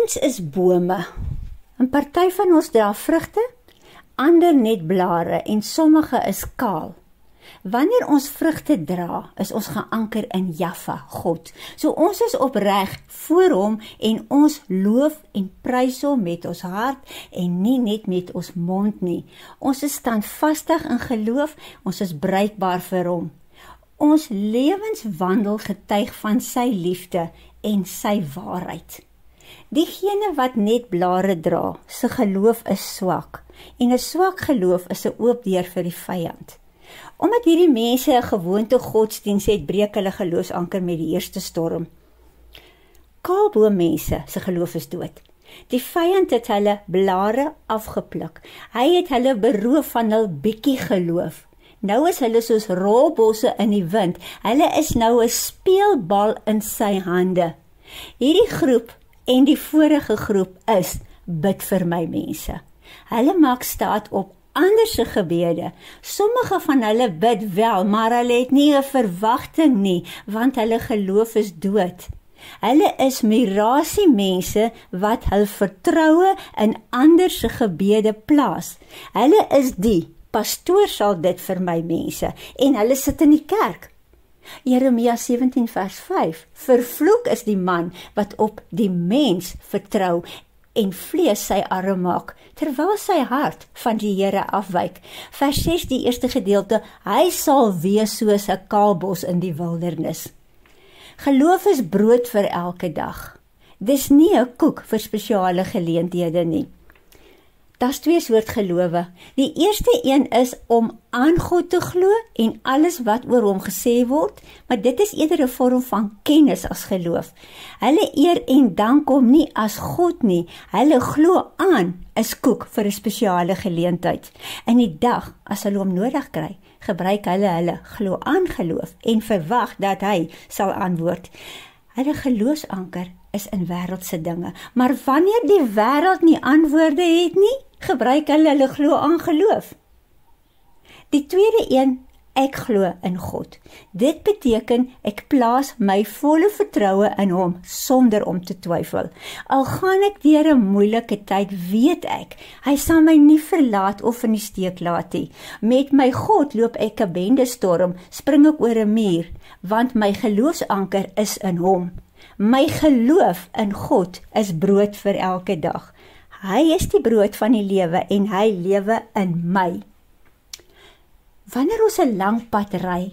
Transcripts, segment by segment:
Ons is bome. 'n Party van ons dra vrugte, ander net blare en sommige is kaal. Wanneer ons vrugte dra, is ons geanker in Jaffa, God. So ons is opreg voor hom en ons loof en prys hom met ons hart en nie net met ons mond nie. Ons is standvastig in geloof, ons is bruikbaar vir hom. Ons lewenswandel getuig van sy liefde en sy waarheid. Diegene wat net blare dra, sy geloof is swak en 'n swak geloof is 'n oop deur vir die vyand. Omdat hierdie mense 'n gewoonte godsdiens het, breek hulle geloofsanker met die eerste storm. Kaalboommense se geloof is dood. Die vyand het hulle blare afgepluk. Hy het hulle beroof van hul bietjie geloof. Nou is hulle soos rolbosse in die wind. Hulle is nou 'n speelbal in sy hande. Hierdie groep en die vorige groep is bid vir my mense. Hulle maak staat op ander se gebede. Sommige van hulle bid wel, maar hulle het nie 'n verwagting nie, want hulle geloof is dood. Hulle is mirasie mense wat hul vertroue in ander se gebede plaas. Hulle is die, pastoor sal dit vir my mense, en hulle sit in die kerk. Jeremia 17 vers 5, vervloek is die man wat op die mens vertrou en vlees sy arm maak, terwyl sy hart van die Here afwyk. Vers 6, die eerste gedeelte, hy sal wees soos 'n kaalbos in die wildernis. Geloof is brood vir elke dag. Dis nie 'n koek vir spesiale geleenthede nie. Daar's twee soort gelowe. Die eerste een is om aan God te glo en alles wat oor hom gesê word, maar dit is eerder 'n vorm van kennis as geloof. Hulle eer en dank hom nie as God nie. Hulle glo aan is koek vir 'n spesiale geleentheid. In die dag, as hulle hom nodig kry, gebruik hulle glo aan geloof en verwag dat hy sal antwoord. Hulle geloofsanker is in wêreldse dinge, maar wanneer die wêreld nie antwoorde het nie, gebruik hulle glo aan geloof. Die tweede een, ek glo in God. Dit beteken ek plaas my volle vertroue in hom sonder om te twyfel. Al gaan ek deur 'n moeilike tyd, weet ek, hy sal my nie verlaat of in die steek laat nie. Met my God loop ek 'n bendestorm, spring ek oor 'n muur, want my geloofsanker is in hom. My geloof in God is brood vir elke dag. Hy is die brood van die lewe en hy lewe in my. Wanneer ons 'n lang pad ry,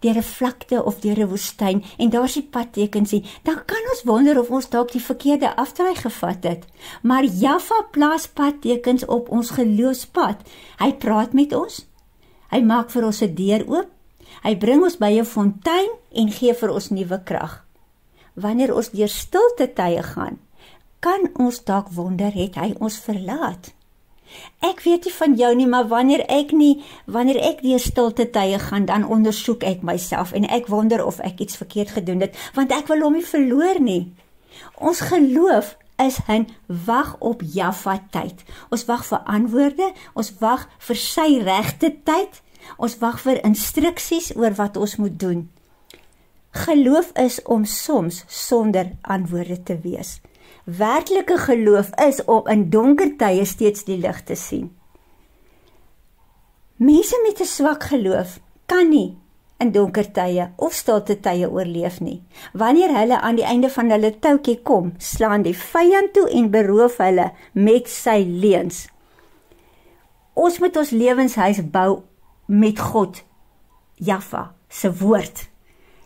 deur 'n vlakte of deur 'n woestyn, en daar is die padtekens nie, dan kan ons wonder of ons dalk die verkeerde afdraai gevat het. Maar Jaffa plaas padtekens op ons geloofspad. Hy praat met ons, hy maak vir ons 'n deur oop, hy bring ons by 'n fontein en gee vir ons nuwe krag. Wanneer ons deur stilte tye gaan, kan ons dalk wonder, het hy ons verlaat? Ek weet nie van jou nie, maar wanneer ek deur stilte tye gaan, dan ondersoek ek myself en ek wonder of ek iets verkeerd gedoen het, want ek wil hom nie verloor nie. Ons geloof is 'n wag op Jaffa tyd. Ons wag vir antwoorde, ons wag vir sy regte tyd, ons wag vir instruksies oor wat ons moet doen. Geloof is om soms sonder antwoorde te wees. Werklike geloof is om in donker tye steeds die lig te sien. Mense met 'n swak geloof kan nie in donker tye of stilte tye oorleef nie. Wanneer hulle aan die einde van hulle toutjie kom, slaan die vyand toe en beroof hulle met sy leuns. Ons moet ons lewenshuis bou met God, Jaffa, se woord.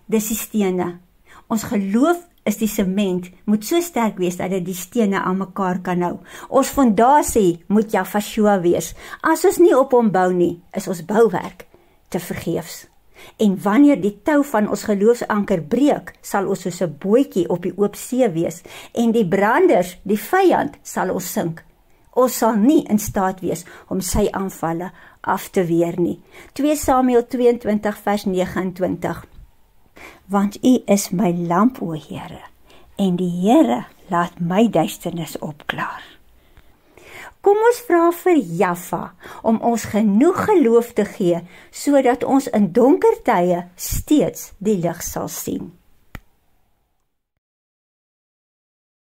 Dis die stene. Ons geloof is die sement, moet so sterk wees dat dit die stene aan mekaar kan hou. Ons fondasie moet Jaffa wees. As ons nie op hom bou nie, is ons bouwerk te vergeefs. En wanneer die tou van ons geloofsanker breek, sal ons soos 'n bootjie op die oop see wees, en die branders, die vyand, sal ons sink. Ons sal nie in staat wees om sy aanvalle af te weer nie. 2 Samuel 22 vers 29. Want U is my lamp, o Here, en die Here laat my duisternis opklaar. Kom ons vra vir Jaffa om ons genoeg geloof te gee, sodat ons in donker tye steeds die lig sal sien.